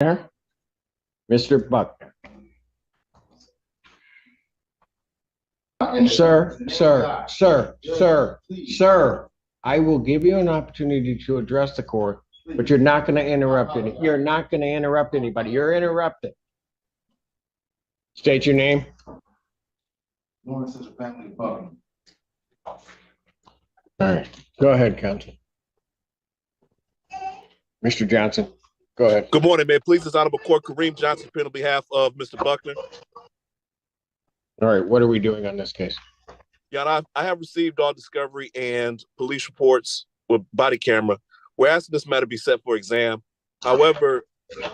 There, Mr. Buckner. Sir, I will give you an opportunity to address the court, but you're not going to interrupt any. You're not going to interrupt anybody. You're interrupted. State your name. Lawrence is a family Buckner. All right, go ahead, counsel. Mr. Johnson, go ahead. Good morning, man. Please, this Honorable Court, Kareem Johnson, appearing on behalf of Mr. Buckner. All right, what are we doing on this case? Yeah, I have received all discovery and police reports with body camera. We're asking this matter be set for exam. However,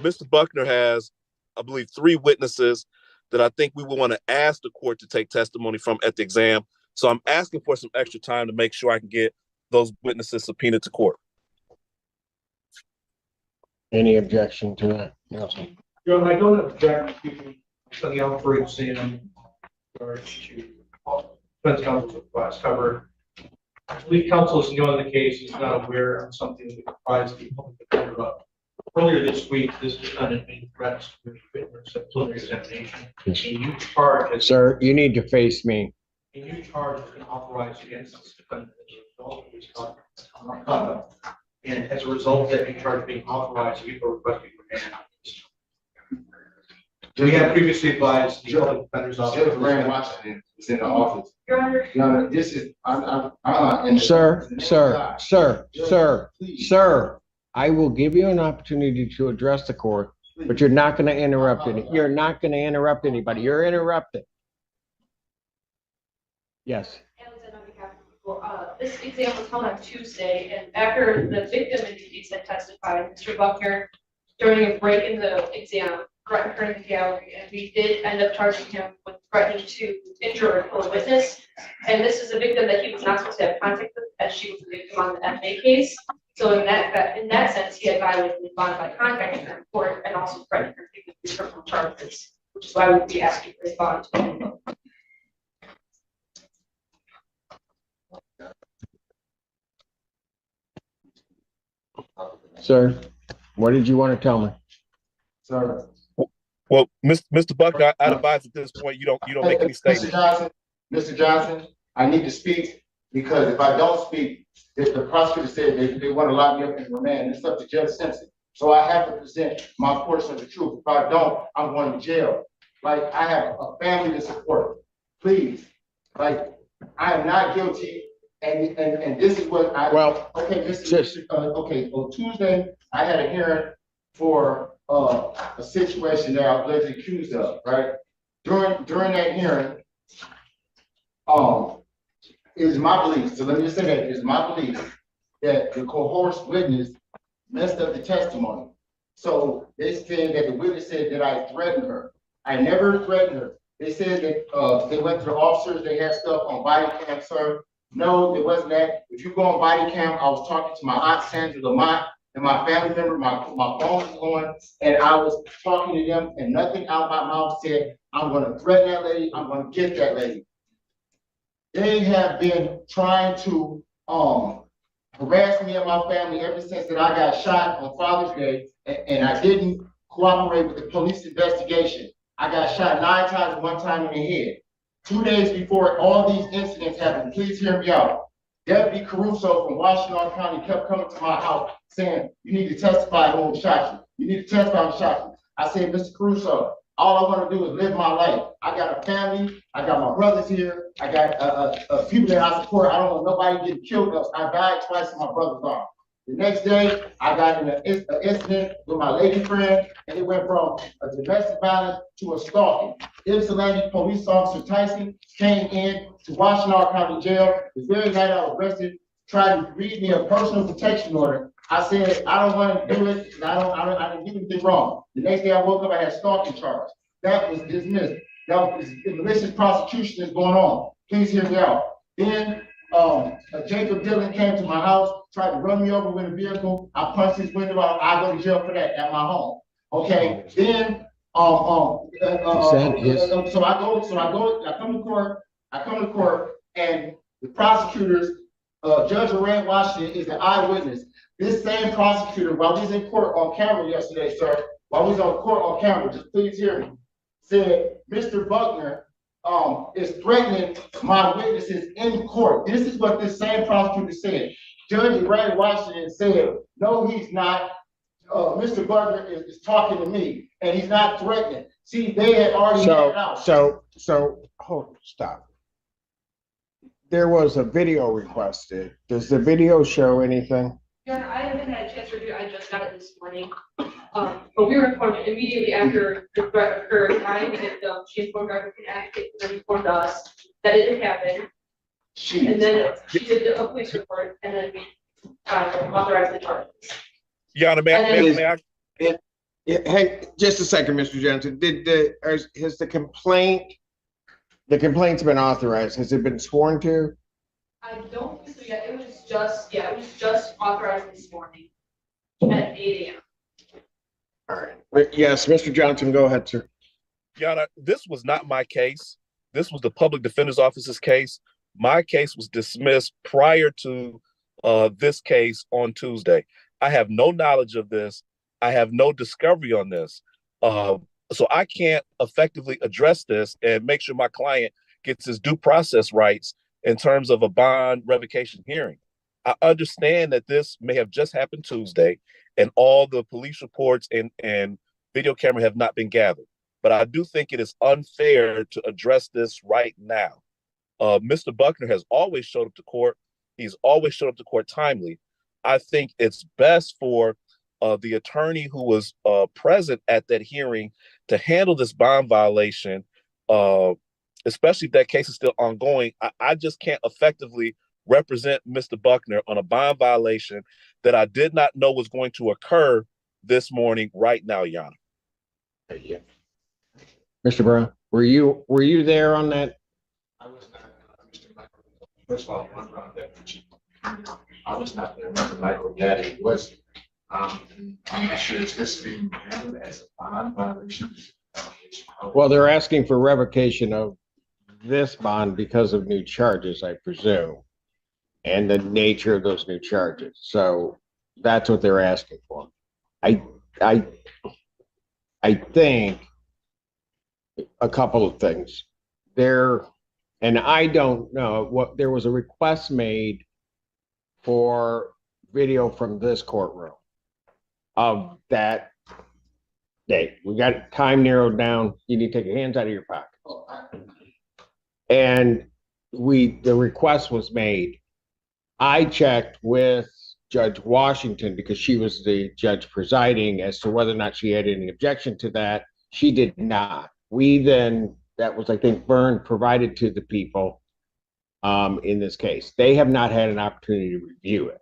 Mr. Buckner has, I believe, 3 witnesses that I think we will want to ask the court to take testimony from at the exam. So I'm asking for some extra time to make sure I can get those witnesses subpoenaed to court. Any objection to that, Nelson? Joe, I don't object to setting out for exam or to defense counsel's request. However, I believe counsel is new in the case. He's not aware of something that requires the public defender up. Earlier this week, this defendant made threats to his witness at preliminary examination. Yes. A new charge, Sir, you need to face me. a new charge has been authorized against this defendant as a result of his conduct. And as a result of that new charge being authorized, people are requesting remand. We have previously advised the public defender's office. Judge Rand Washington is in the office. Your Honor. Your Honor, this is, Sir, I will give you an opportunity to address the court, but you're not going to interrupt any. You're not going to interrupt anybody. You're interrupted. Yes. This exam was held on Tuesday, and after the victim in the case had testified, Mr. Buckner, during a break in the exam, threatened her in the gallery, and we did end up charging him with threatening to injure or kill a witness. And this is a victim that he was not supposed to have contact with, as she was a victim on the FA case. So in that sense, he had violated the bond by contacting her in court and also threatening her with criminal charges, which is why we would be asking for his bond to be revoked. Sir, what did you want to tell me? sir. Well, Mr. Buckner, I'd advise at this point you don't make any statements. Mr. Johnson, I need to speak because if I don't speak, if the prosecutor said they want to lock me up in remand, it's up to Judge Simpson. So I have to present my portion of the truth. If I don't, I'm going to jail. Like, I have a family to support. Please, like, I am not guilty. And this is what I, Well, okay, okay, on Tuesday, I had a hearing for a situation that I was allegedly accused of, right? During that hearing, it is my belief, so let me just say that, it is my belief that the coerced witness messed up the testimony. So they said that the witness said that I threatened her. I never threatened her. They said that they went to the officers, they had stuff on body cam, sir. No, it wasn't that. If you go on body cam, I was talking to my aunt Sandra Lamont and my family member, my phone was on, and I was talking to them, and nothing out of my mouth said, I'm gonna threaten that lady, I'm gonna get that lady. They have been trying to harass me and my family ever since that I got shot on Father's Day, and I didn't cooperate with the police investigation. I got shot 9 times and 1 time in the head. 2 days before all these incidents happened, please hear me out. Deputy Caruso from Washington County kept coming to my house saying, you need to testify who shot you. You need to testify who shot you. I said, Mr. Caruso, all I want to do is live my life. I got a family. I got my brothers here. I got a people that I support. I don't want nobody getting killed else. I died twice in my brother's arm. The next day, I got in an incident with my lady friend, and it went from a domestic violence to a stalking. Ypsilanti police officer Tyson came in to Washington County Jail. The very night I was arrested, tried to read me a personal protection order. I said, I don't want to do it, because I didn't do anything wrong. The next day I woke up, I had stalking charge. That was dismissed. That was malicious prosecution is going on. Please hear me out. Then Jacob Dillon came to my house, tried to run me over with a vehicle. I punched his window out. I go to jail for that at my home. Okay. Then so I come to court, and the prosecutors, Judge Rand Washington is the eyewitness. This same prosecutor, while he's in court on camera yesterday, sir, while we was on court on camera, just please hear me, said, Mr. Buckner, is threatening my witnesses in court. This is what this same prosecutor said. Judge Ray Washington said, no, he's not. Mr. Buckner is talking to me, and he's not threatening. See, they had already had it out. Hold, stop. There was a video requested. Does the video show anything? Yeah, I haven't had a chance to review it. I just got it this morning. But we were informed immediately after the threat occurred. She informed our advocate, and then informed us that it had happened. And then she did a police report, and then we authorized the charges. Your Honor, may I? Hey, just a second, Mr. Johnson. Has the complaint's been authorized? Has it been sworn to? I don't think so yet. It was just authorized this morning at 8 a.m. All right. Yes, Mr. Johnson, go ahead, sir. Your Honor, this was not my case. This was the public defender's office's case. My case was dismissed prior to this case on Tuesday. I have no knowledge of this. I have no discovery on this. So I can't effectively address this and make sure my client gets his due process rights in terms of a bond revocation hearing. I understand that this may have just happened Tuesday and all the police reports and video camera have not been gathered. But I do think it is unfair to address this right now. Mr. Buckner has always showed up to court. He's always showed up to court timely. I think it's best for the attorney who was present at that hearing to handle this bond violation, especially if that case is still ongoing. I just can't effectively represent Mr. Buckner on a bond violation that I did not know was going to occur this morning right now, Your Honor. Yeah. Mr. Brown, were you there on that? I was not, Mr. Michael. First of all, one round there. I was not there, Mr. Michael Gaddy was. I'm not sure is this being handled as a bond violation. Well, they're asking for revocation of this bond because of new charges, I presume, and the nature of those new charges. So that's what they're asking for. I think a couple of things there, and I don't know what there was a request made for video from this courtroom of that day. We got time narrowed down. You need to take your hands out of your pocket. And the request was made. I checked with Judge Washington because she was the judge presiding as to whether or not she had any objection to that. She did not. That was, I think, Byrne provided to the people in this case. They have not had an opportunity to review it.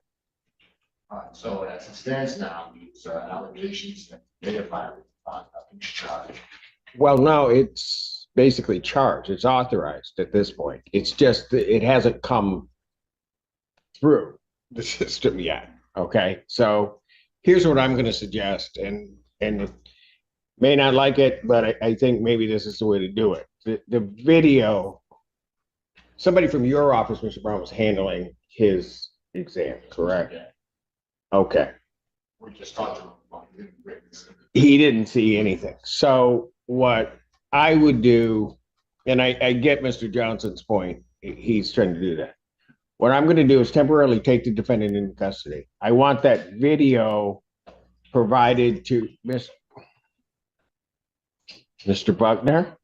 So as it stands now, these allegations that they have violated nothing's charged. Well, no, it's basically charged. It's authorized at this point. It's just that it hasn't come through the system yet. Okay, so here's what I'm going to suggest, and may not like it, but I think maybe this is the way to do it. The video, somebody from your office, Mr. Brown, was handling his exam, correct? Yeah. Okay. We just talked to him about it. He didn't see anything. So what I would do, and I get Mr. Johnson's point, he's trying to do that. What I'm going to do is temporarily take the defendant into custody. I want that video provided to Mr. Buckner.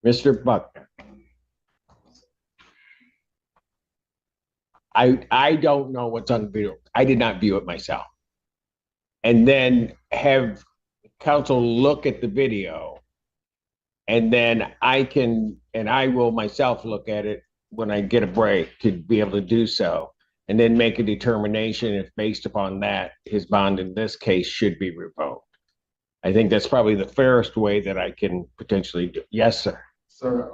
Mr. Buckner. I don't know what's on the video. I did not view it myself. And then have counsel look at the video, and then I will myself look at it when I get a break to be able to do so, and then make a determination if based upon that, his bond in this case should be revoked. I think that's probably the fairest way that I can potentially do. Yes, sir. Sir,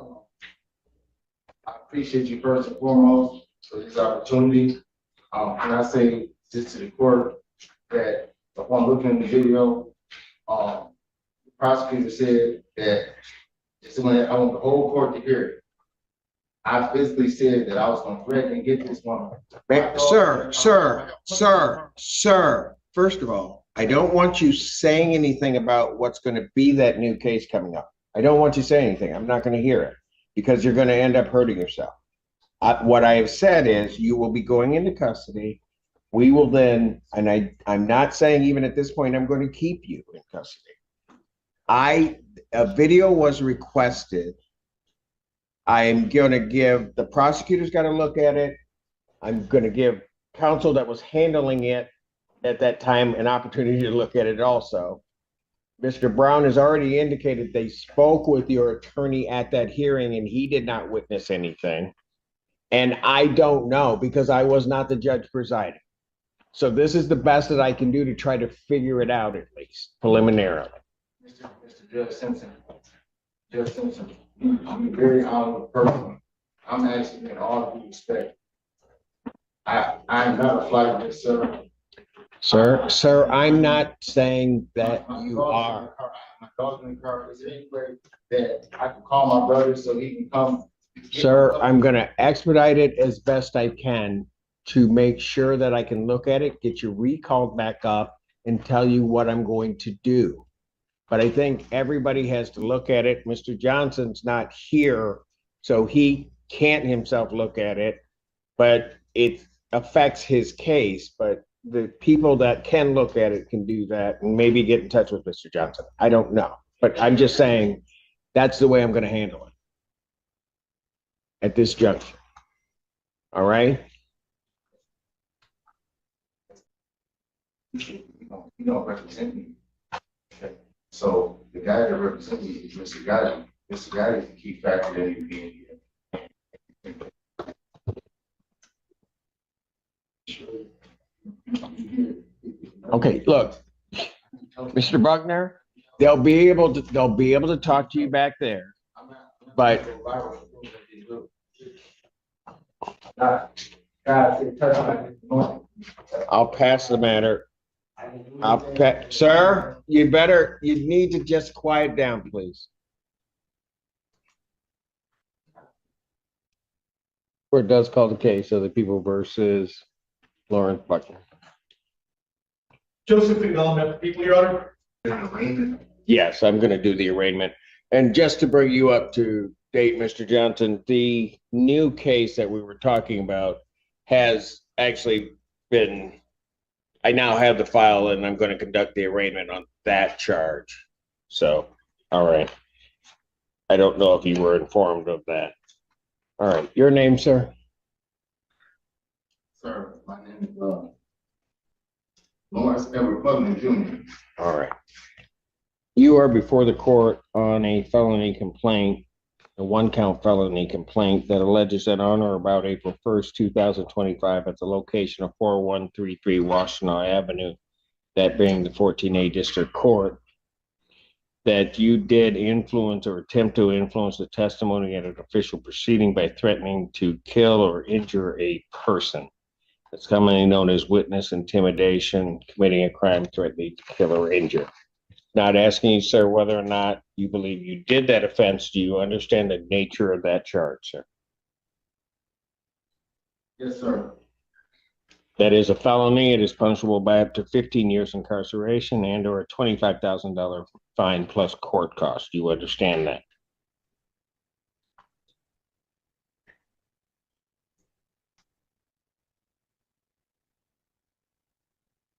I appreciate you first and foremost for this opportunity. Can I say just to the court that upon looking at the video, the prosecutor said that I want the whole court to hear it. I physically said that I was going to threaten and get this woman. Sir, first of all, I don't want you saying anything about what's going to be that new case coming up. I don't want you saying anything. I'm not going to hear it because you're going to end up hurting yourself. What I have said is you will be going into custody. We will then, and I'm not saying even at this point, I'm going to keep you in custody. A video was requested. I'm going to give, the prosecutor's got to look at it. I'm going to give counsel that was handling it at that time an opportunity to look at it also. Mr. Brown has already indicated they spoke with your attorney at that hearing and he did not witness anything. And I don't know because I was not the judge presiding. So this is the best that I can do to try to figure it out at least preliminarily. Mr. Judge Simpson. Judge Simpson, I'm a very honorable person. I'm asking in all due respect. I'm not a flight risk, sir. Sir, I'm not saying that you are. My dog's in the car. Is there any way that I can call my brother so he can come? Sir, I'm going to expedite it as best I can to make sure that I can look at it, get you recalled back up, and tell you what I'm going to do. But I think everybody has to look at it. Mr. Johnson's not here, so he can't himself look at it, but it affects his case. But the people that can look at it can do that and maybe get in touch with Mr. Johnson. I don't know, but I'm just saying that's the way I'm going to handle it at this juncture. All right? You don't represent me. Okay. So the guy that represents me is Mr. Gotti. Mr. Gotti is the key factor in you being here. Okay, look, Mr. Buckner, they'll be able to talk to you back there. But I'll pass the matter. Sir, you need to just quiet down, please. Court does call the case of the people versus Lawrence Buckner. Joseph McMillan, people, Your Honor. Yes, I'm going to do the arraignment. And just to bring you up to date, Mr. Johnson, the new case that we were talking about has actually been, I now have the file and I'm going to conduct the arraignment on that charge. So, all right. I don't know if you were informed of that. All right. Your name, sir? Sir, my name is Lawrence Edward Buckner Jr. All right. You are before the court on a felony complaint, a one-count felony complaint that alleges that on or about April 1st, 2025, at the location of 4133 Washington Avenue, that being the 14A District Court, that you did influence or attempt to influence the testimony at an official proceeding by threatening to kill or injure a person. It's commonly known as witness intimidation, committing a crime threatening to kill or injure. Not asking you, sir, whether or not you believe you did that offense. Do you understand the nature of that charge, sir? Yes, sir. That is a felony. It is punishable by up to 15 years incarceration and or a $25,000 fine plus court costs. Do you understand that?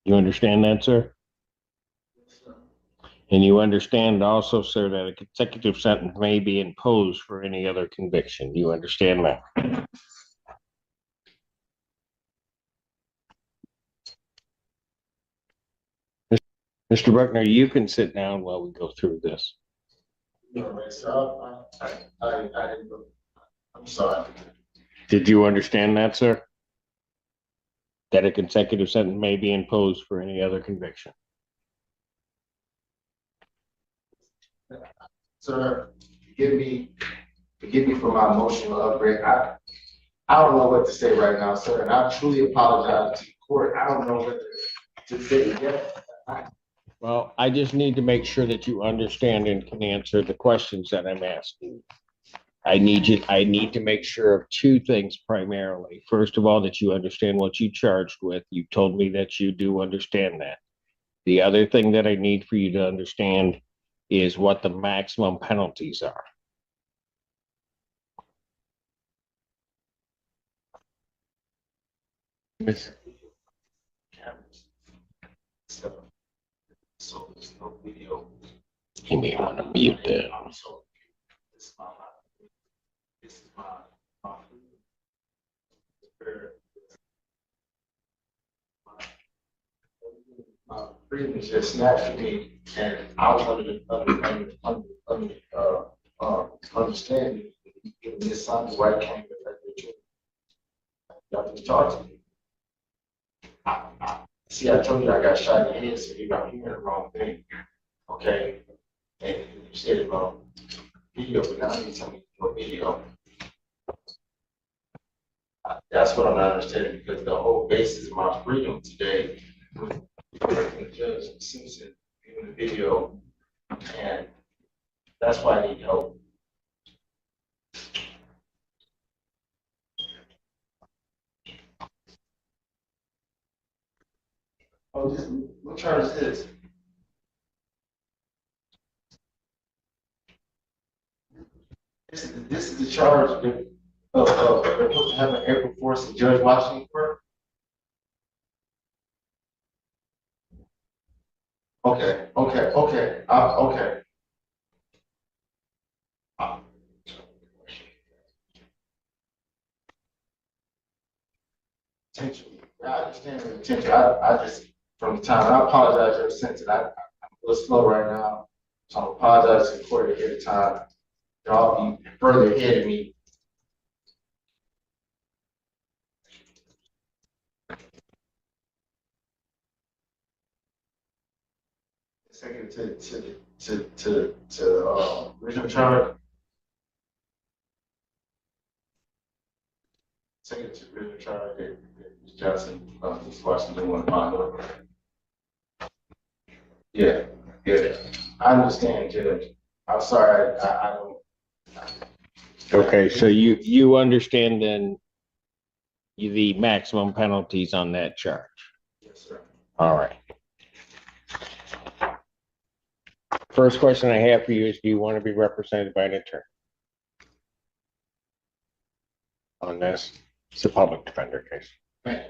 You understand that, sir? Yes, sir. And you understand also, sir, that a consecutive sentence may be imposed for any other conviction. You understand that? Mr. Buckner, you can sit down while we go through this. All right, sir. I didn't know. I'm sorry. Did you understand that, sir? That a consecutive sentence may be imposed for any other conviction. Sir, forgive me for my emotional upbringing. I don't know what to say right now, sir, and I truly apologize to the court. I don't know what to say yet. Well, I just need to make sure that you understand and can answer the questions that I'm asking. I need to make sure of two things primarily. First of all, that you understand what you charged with. You told me that you do understand that. The other thing that I need for you to understand is what the maximum penalties are. Cameras. So there's no video. You may want to mute that. So this is my, this is my freedom just snatched from me, and I was understanding this son why I came to that. Y'all can talk to me. See, I told you I got shot in the head, so you got me hearing the wrong thing. Okay, and you said it wrong. Video, but now you tell me no video. That's what I'm not understanding, because the whole basis of my freedom today was Judge Simpson in the video, and that's why I need help. Oh, this, what charge is this? This is the charge of having April 4th and Judge Washington court? Okay. Attention. I understand the attention. I just, from the time, and I apologize ever since, and I'm a little slow right now, so I apologize to the court ahead of time. Y'all be further ahead of me. Second to original charge. Second to original charge that Ms. Johnson, Ms. Washington want to find out. Yeah. I understand, Judge. I'm sorry, I don't. Okay, so you understand then the maximum penalties on that charge. Yes, sir. All right. First question I have for you is, do you want to be represented by an attorney on this? It's a public defender case. Right.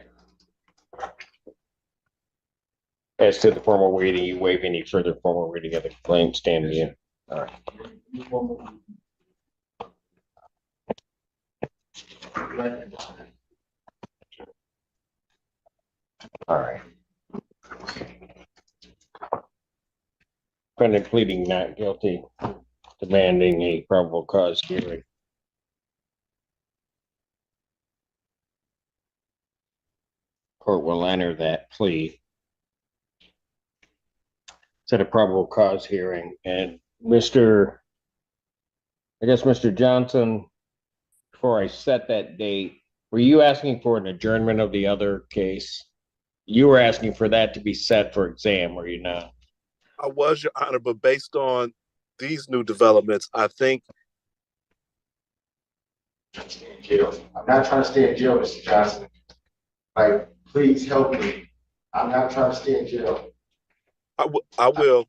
As to the formal reading, you waive any further formal reading of the complaint, stand in. All right. All right. Defendant pleading not guilty, demanding a probable cause hearing. Court will enter that plea. Set a probable cause hearing, and Mr. Johnson, before I set that date, were you asking for an adjournment of the other case? You were asking for that to be set for exam, were you not? I was, Your Honor, but based on these new developments, I think. Stay in jail. I'm not trying to stay in jail, Mr. Johnson. Like, please help me. I'm not trying to stay in jail. I will.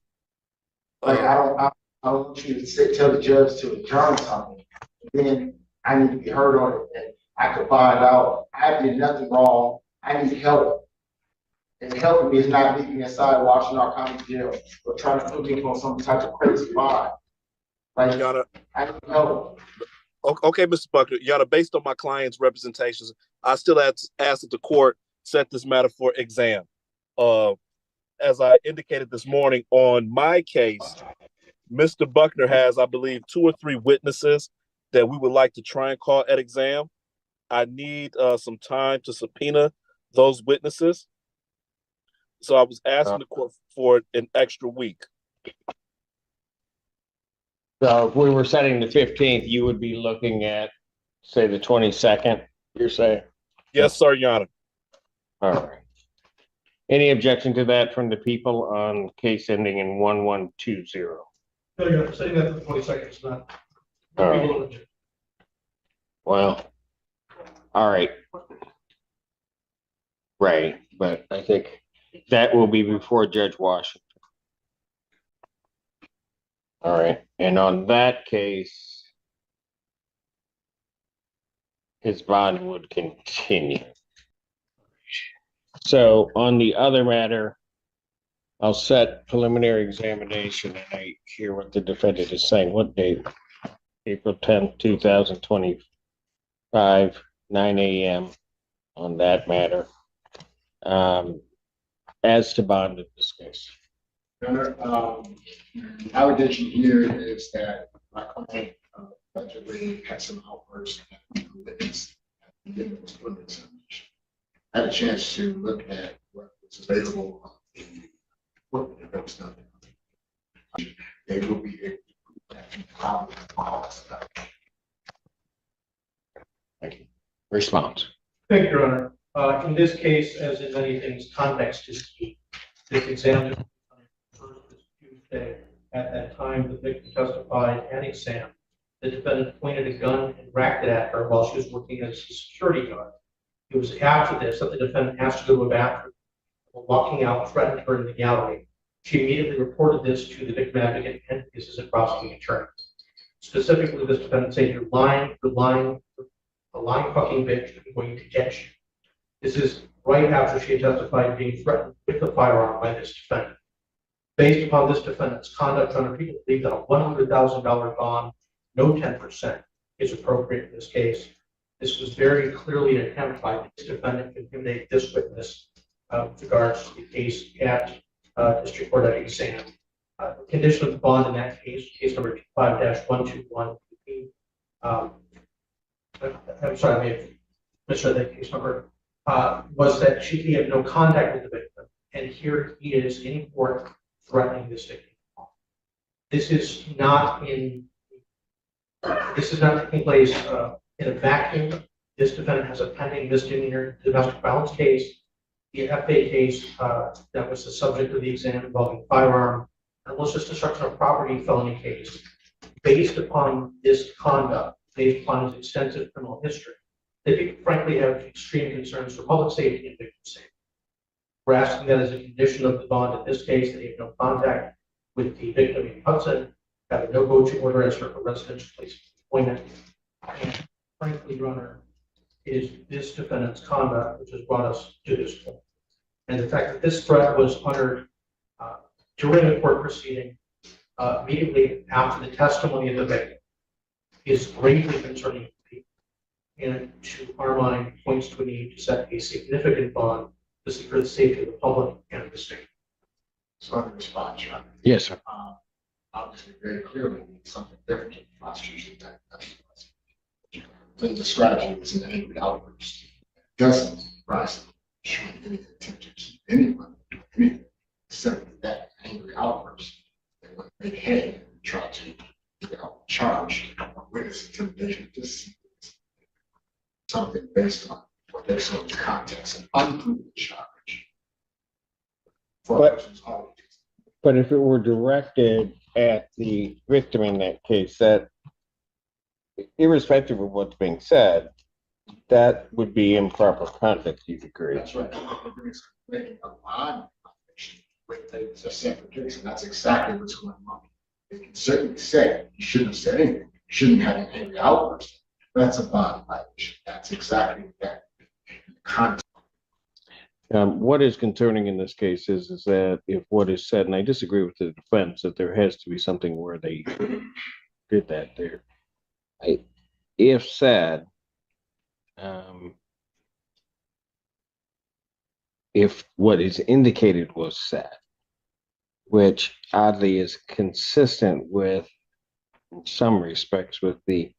Like, I don't want you to tell the judge to adjourn something. Then I need to be heard on it, and I could find out I did nothing wrong. I need help. And helping me is not leaving me inside Washington County Jail or trying to put me on some type of crazy bond. Like, Your Honor, I need help. okay, Mr. Buckner, Your Honor, based on my client's representations, I still ask that the court set this matter for exam. As I indicated this morning on my case, Mr. Buckner has, I believe, 2 or 3 witnesses that we would like to try and call at exam. I need some time to subpoena those witnesses. So I was asking the court for an extra week. So if we were setting the 15th, you would be looking at, say, the 22nd, you're saying? Yes, sir, Your Honor. All right. Any objection to that from the people on case ending in 1120? No, you're saying that the 22nd is not. All right. Well, all right. Right, but I think That will be before Judge Washington. All right, and on that case, his bond would continue. So on the other matter, I'll set preliminary examination and I hear what the defendant is saying. What date? April 10th, 2025, 9 a.m. on that matter. As to bond in this case. Allegation here is that my client allegedly had some outbursts and witness. I had a chance to look at what was available on the equipment that was done. They will be able to prove that how all that stuff. Thank you. Response. Thank you, Your Honor. In this case, as in many things, context is key. This exam is first this Tuesday. At that time, the victim testified at exam. The defendant pointed a gun and racked it at her while she was working as a security guard. It was after this that the defendant asked to go to a bathroom. Walking out, threatened her in the gallery. She immediately reported this to the victim advocate and his assistant prosecuting attorney. Specifically, this defendant said, "You're lying, a lying fucking bitch, I'm going to get you." This is right after she had testified being threatened with a firearm by this defendant. Based upon this defendant's conduct, people believe that a $100,000 bond, no 10%, is appropriate in this case. This was very clearly an attempt by this defendant to intimidate this witness with regards to the case at District Court at exam. The condition of the bond in that case, case number 5-121. I'm sorry, I may have misread that case number. Was that he had no contact with the victim, and here he is in court threatening this victim. This is not taking place in a vacuum. This defendant has a pending misdemeanor domestic violence case, the FA case that was the subject of the exam involving firearm, and malicious destruction of property felony case. Based upon this conduct, based upon his extensive criminal history, they frankly have extreme concerns for public safety and victim safety. We're asking that as a condition of the bond in this case, that he have no contact with the victim in Hudson, have a no coaching order as for residential place of employment. And frankly, Your Honor, it is this defendant's conduct which has brought us to this point. And the fact that this threat was uttered during a court proceeding immediately after the testimony of the victim is greatly concerning to people. And to our mind, points to a need to set a significant bond to secure the safety of the public and the state. So I'm response, John. Yes, sir. Obviously, very clearly something different in the prosecution that when describing it as an angry outburst, doesn't rise to showing any attempt to keep anyone doing anything except that angry outburst. They went ahead and tried to charge or witness intimidation. This something based on what they saw in the context and unproven charge. But if it were directed at the victim in that case, that irrespective of what's being said, that would be improper conduct, you'd agree. That's right. Making a bond with a separate case, and that's exactly what's going on. They can certainly say you shouldn't have said anything, you shouldn't have had an angry outburst. That's a bond violation. That's exactly that. What is concerning in this case is that if what is said, and I disagree with the defense, that there has to be something where they did that there. If said, if what is indicated was said, which oddly is consistent with, in some respects, with the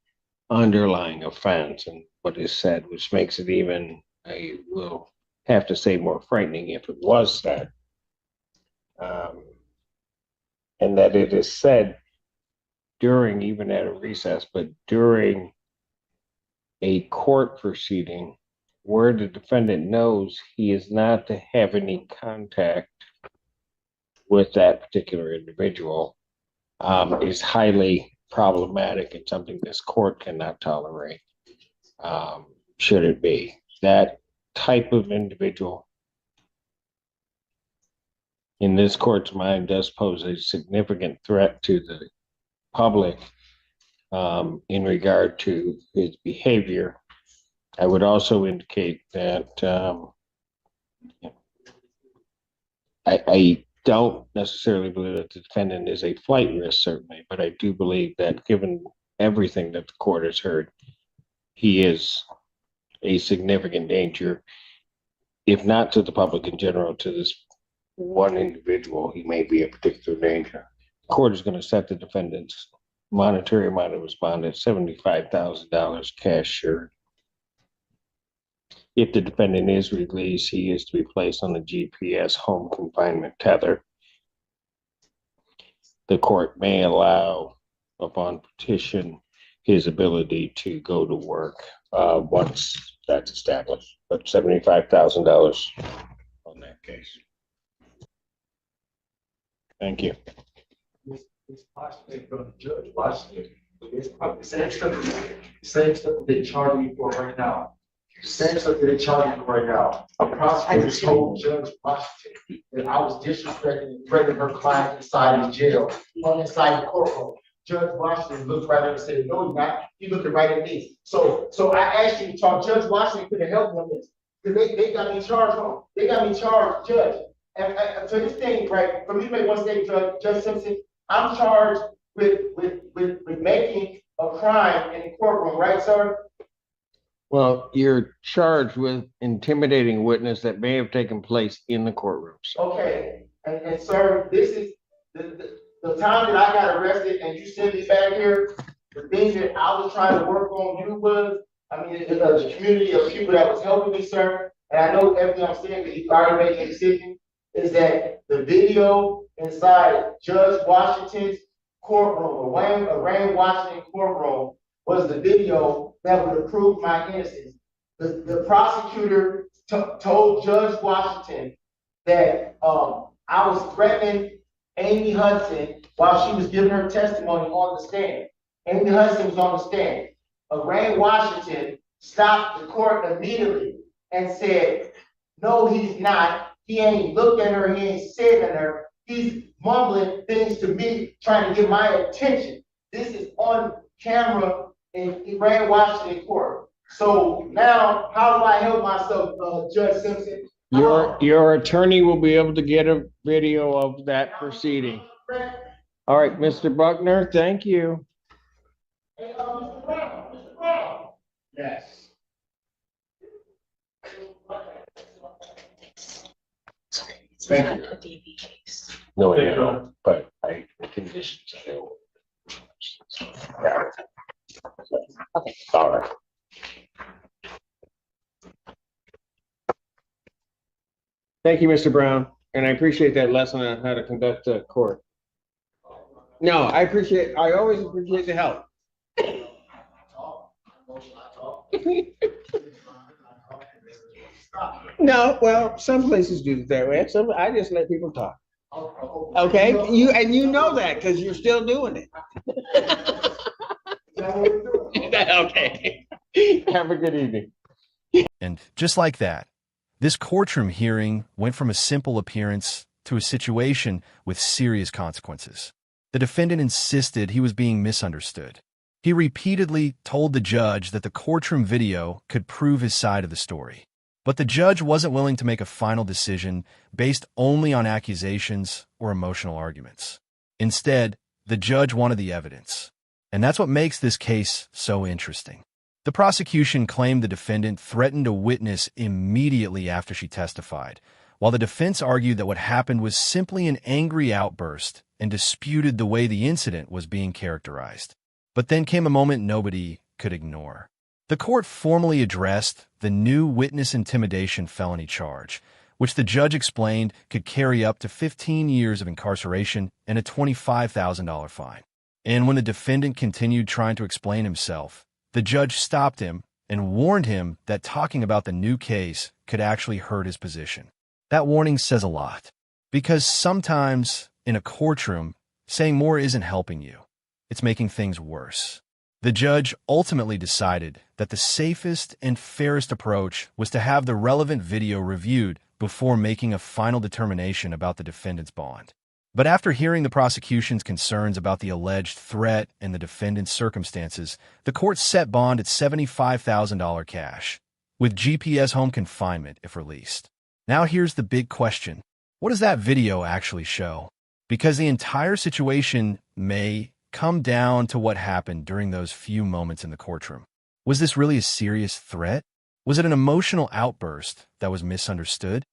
underlying offense and what is said, which makes it even, I will have to say, more frightening if it was said. And that it is said during, even at a recess, but during a court proceeding where the defendant knows he is not to have any contact with that particular individual, is highly problematic and something this court cannot tolerate. Should it be that type of individual in this court's mind, does pose a significant threat to the public in regard to his behavior. I would also indicate that I don't necessarily believe that the defendant is a flight risk, certainly, but I do believe that given everything that the court has heard, he is a significant danger, if not to the public in general, to this one individual. He may be a particular danger. The court is going to set the defendant's monetary amount of his bond at $75,000 cash sure. If the defendant is released, he is to be placed on the GPS home confinement tether. The court may allow, upon petition, his ability to go to work once that's established, but $75,000 on that case. Thank you. It's possible from the judge watching it. It's probably the same stuff that they charge me for right now. Same stuff that they charge me for right now. A prosecutor told Judge Washington that I was disrespecting and threatening her client inside the jail, inside the courtroom. Judge Washington looked right at her and said, "No, you're not." He looked right at me. So I asked you to talk. Judge Washington could have helped me on this. Because they got me charged on. They got me charged, Judge. And so this thing, right, for me to make one statement, Judge Simpson, I'm charged with making a crime in the courtroom, right, sir? Well, you're charged with intimidating a witness that may have taken place in the courtroom. So. Okay, and sir, this is the time that I got arrested and you sent me back here, the things that I was trying to work on you was, I mean, the community of people that was helping me, sir, and I know everything I'm saying because you've already made a decision, is that the video inside Judge Washington's courtroom, a Wayne Washington courtroom, was the video that would have proved my innocence. The prosecutor told Judge Washington that I was threatening Amy Hudson while she was giving her testimony on the stand. Amy Hudson was on the stand. Wayne Washington stopped the court immediately and said, "No, he's not. He ain't looked at her, he ain't said to her. He's mumbling things to me, trying to get my attention." This is on camera in Wayne Washington court. So now, how do I help myself, Judge Simpson? Your attorney will be able to get a video of that proceeding. All right, Mr. Buckner, thank you. Hey, Mr. Brown, Mr. Brown. Yes. Thank you. No, I don't, but I conditions. Okay. All right. Thank you, Mr. Brown, and I appreciate that lesson on how to conduct a court. No, I always appreciate the help. No, well, some places do it that way. I just let people talk. Okay, you know that because you're still doing it. Okay. Have a good evening. And just like that, this courtroom hearing went from a simple appearance to a situation with serious consequences. The defendant insisted he was being misunderstood. He repeatedly told the judge that the courtroom video could prove his side of the story. But the judge wasn't willing to make a final decision based only on accusations or emotional arguments. Instead, the judge wanted the evidence. And that's what makes this case so interesting. The prosecution claimed the defendant threatened a witness immediately after she testified, while the defense argued that what happened was simply an angry outburst and disputed the way the incident was being characterized. But then came a moment nobody could ignore. The court formally addressed the new witness intimidation felony charge, which the judge explained could carry up to 15 years of incarceration and a $25,000 fine. And when the defendant continued trying to explain himself, the judge stopped him and warned him that talking about the new case could actually hurt his position. That warning says a lot, because sometimes in a courtroom, saying more isn't helping you. It's making things worse. The judge ultimately decided that the safest and fairest approach was to have the relevant video reviewed before making a final determination about the defendant's bond. But after hearing the prosecution's concerns about the alleged threat and the defendant's circumstances, the court set bond at $75,000 cash, with GPS home confinement if released. Now here's the big question. What does that video actually show? Because the entire situation may come down to what happened during those few moments in the courtroom. Was this really a serious threat? Was it an emotional outburst that was misunderstood?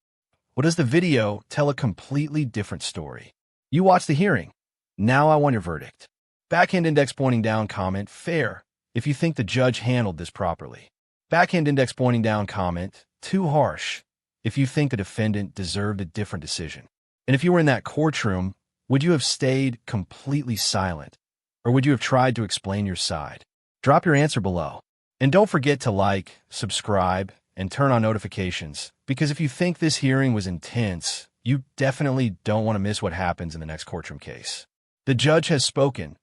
Or does the video tell a completely different story? You watched the hearing. Now I want your verdict. Backhand index pointing down comment, fair, if you think the judge handled this properly. Backhand index pointing down comment, too harsh, if you think the defendant deserved a different decision. And if you were in that courtroom, would you have stayed completely silent? Or would you have tried to explain your side? Drop your answer below. And don't forget to like, subscribe, and turn on notifications, because if you think this hearing was intense, you definitely don't want to miss what happens in the next courtroom case. The judge has spoken,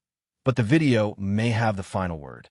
but the video may have the final word.